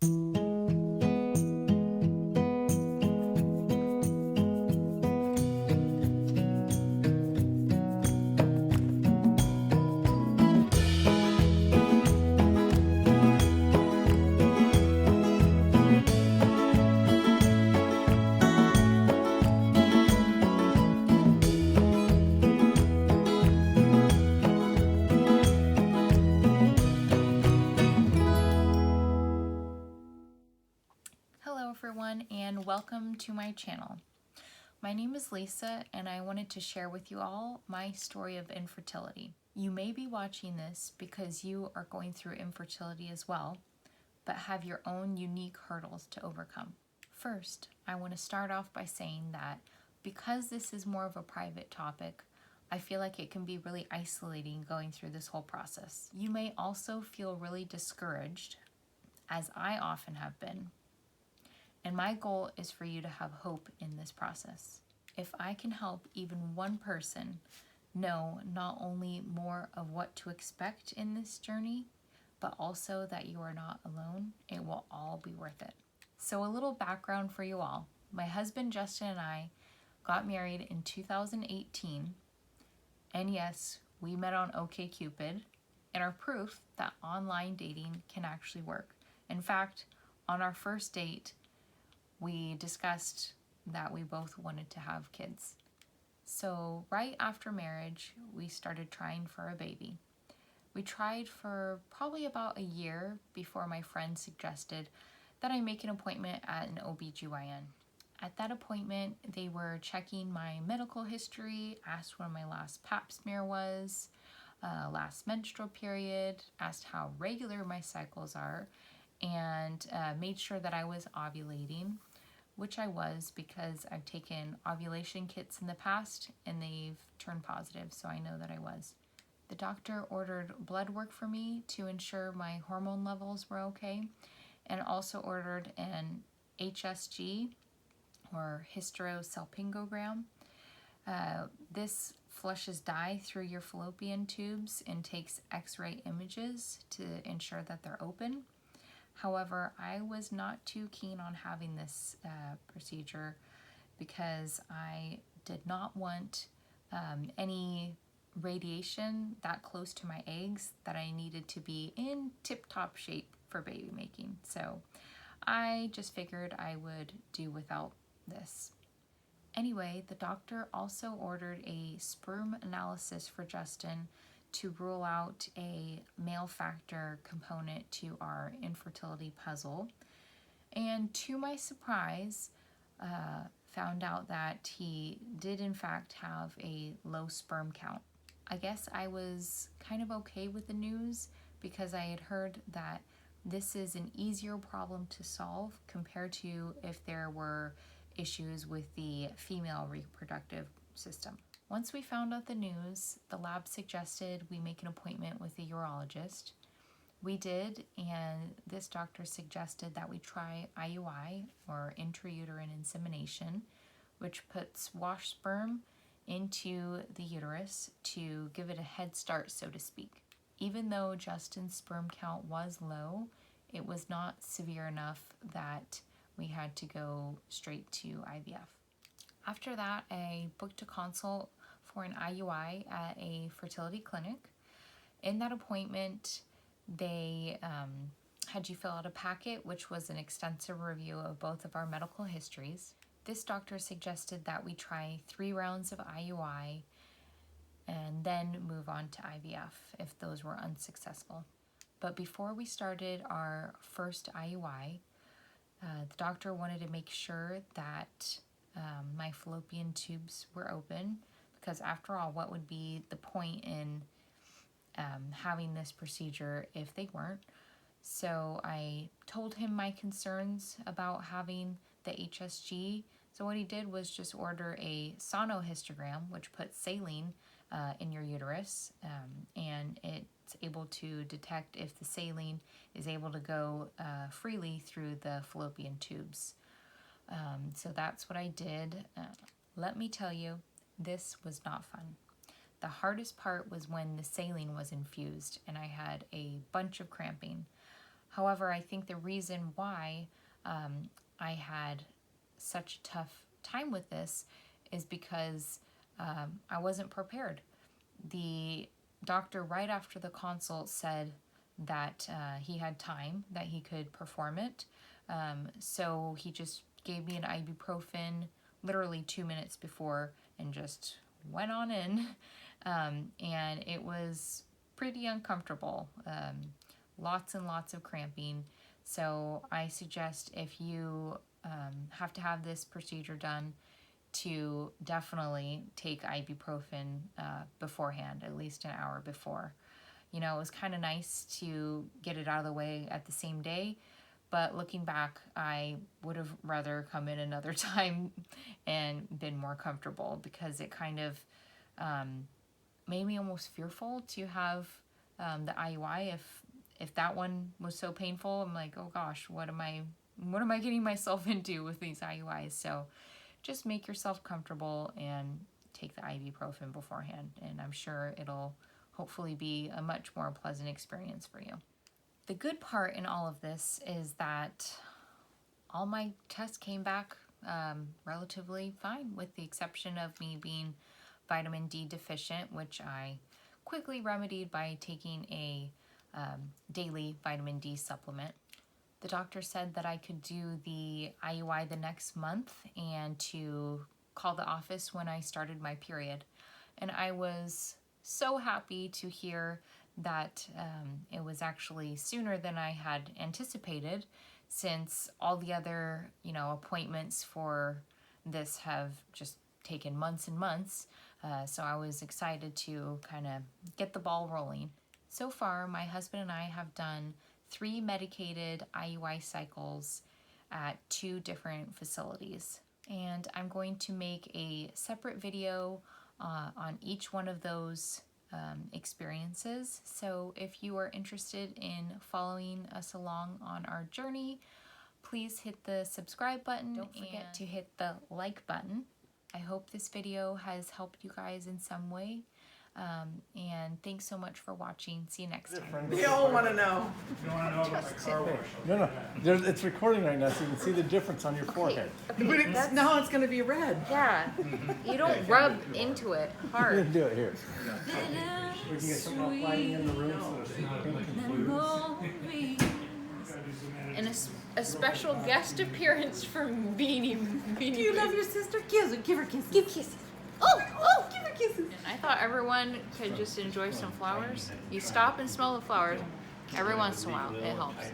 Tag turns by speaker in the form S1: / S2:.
S1: Hello everyone and welcome to my channel. My name is Lisa and I wanted to share with you all my story of infertility. You may be watching this because you are going through infertility as well, but have your own unique hurdles to overcome. First, I want to start off by saying that because this is more of a private topic, I feel like it can be really isolating going through this whole process. You may also feel really discouraged, as I often have been. And my goal is for you to have hope in this process. If I can help even one person know not only more of what to expect in this journey, but also that you are not alone, it will all be worth it. So a little background for you all. My husband Justin and I got married in 2018. And yes, we met on OkCupid and are proof that online dating can actually work. In fact, on our first date, we discussed that we both wanted to have kids. So right after marriage, we started trying for a baby. We tried for probably about a year before my friend suggested that I make an appointment at an OBGYN. At that appointment, they were checking my medical history, asked when my last pap smear was, last menstrual period, asked how regular my cycles are, and made sure that I was ovulating, which I was because I've taken ovulation kits in the past and they've turned positive, so I know that I was. The doctor ordered blood work for me to ensure my hormone levels were okay, and also ordered an HSG, or hysterosalpingogram. This flushes dye through your fallopian tubes and takes x-ray images to ensure that they're open. However, I was not too keen on having this procedure because I did not want any radiation that close to my eggs that I needed to be in tip-top shape for baby making. So I just figured I would do without this. Anyway, the doctor also ordered a sperm analysis for Justin to rule out a male factor component to our infertility puzzle. And to my surprise, found out that he did in fact have a low sperm count. I guess I was kind of okay with the news because I had heard that this is an easier problem to solve compared to if there were issues with the female reproductive system. Once we found out the news, the lab suggested we make an appointment with a urologist. We did, and this doctor suggested that we try IUI, or intrauterine insemination, which puts wash sperm into the uterus to give it a head start, so to speak. Even though Justin's sperm count was low, it was not severe enough that we had to go straight to IVF. After that, I booked a consult for an IUI at a fertility clinic. In that appointment, they had you fill out a packet, which was an extensive review of both of our medical histories. This doctor suggested that we try 3 rounds of IUI and then move on to IVF if those were unsuccessful. But before we started our first IUI, the doctor wanted to make sure that my fallopian tubes were open, because after all, what would be the point in having this procedure if they weren't? So I told him my concerns about having the HSG. So what he did was just order a sonohystogram, which puts saline in your uterus, and it's able to detect if the saline is able to go freely through the fallopian tubes. So that's what I did. Let me tell you, this was not fun. The hardest part was when the saline was infused and I had a bunch of cramping. However, I think the reason why I had such a tough time with this is because I wasn't prepared. The doctor, right after the consult, said that he had time, that he could perform it. So he just gave me an ibuprofen literally 2 minutes before and just went on in. And it was pretty uncomfortable. Lots and lots of cramping. So I suggest, if you have to have this procedure done, to definitely take ibuprofen beforehand, at least an hour before. You know, it was kind of nice to get it out of the way at the same day, but looking back, I would have rather come in another time and been more comfortable, because it kind of made me almost fearful to have the IUI. If that one was so painful, I'm like, oh gosh, what am I getting myself into with these IUIs? So just make yourself comfortable and take the ibuprofen beforehand, and I'm sure it'll hopefully be a much more pleasant experience for you. The good part in all of this is that all my tests came back relatively fine, with the exception of me being vitamin D deficient, which I quickly remedied by taking a daily vitamin D supplement. The doctor said that I could do the IUI the next month and to call the office when I started my period. And I was so happy to hear that it was actually sooner than I had anticipated, since all the other, appointments for this have just taken months and months. So I was excited to kind of get the ball rolling. So far, my husband and I have done 3 medicated IUI cycles at 2 different facilities. And I'm going to make a separate video on each one of those experiences. So if you are interested in following us along on our journey, please hit the subscribe button. Don't forget to hit the like button. I hope this video has helped you guys in some way. And thanks so much for watching. See you next time.
S2: We all want to know.
S3: You don't want to know about my car wash.
S4: No, it's recording right now, so you can see the difference on your forehead.
S2: But now it's going to be red.
S1: Yeah, you don't rub into it
S4: You
S1: hard.
S4: can do it here. We can get some more lighting in the room so it's not pink and blue.
S1: And a special guest appearance from Beanie.
S2: Do you love your sister? Give her kisses.
S1: Give kisses.
S2: Oh, give her kisses.
S1: I thought everyone could just enjoy some flowers. You stop and smell the flowers every once in a while. It helps.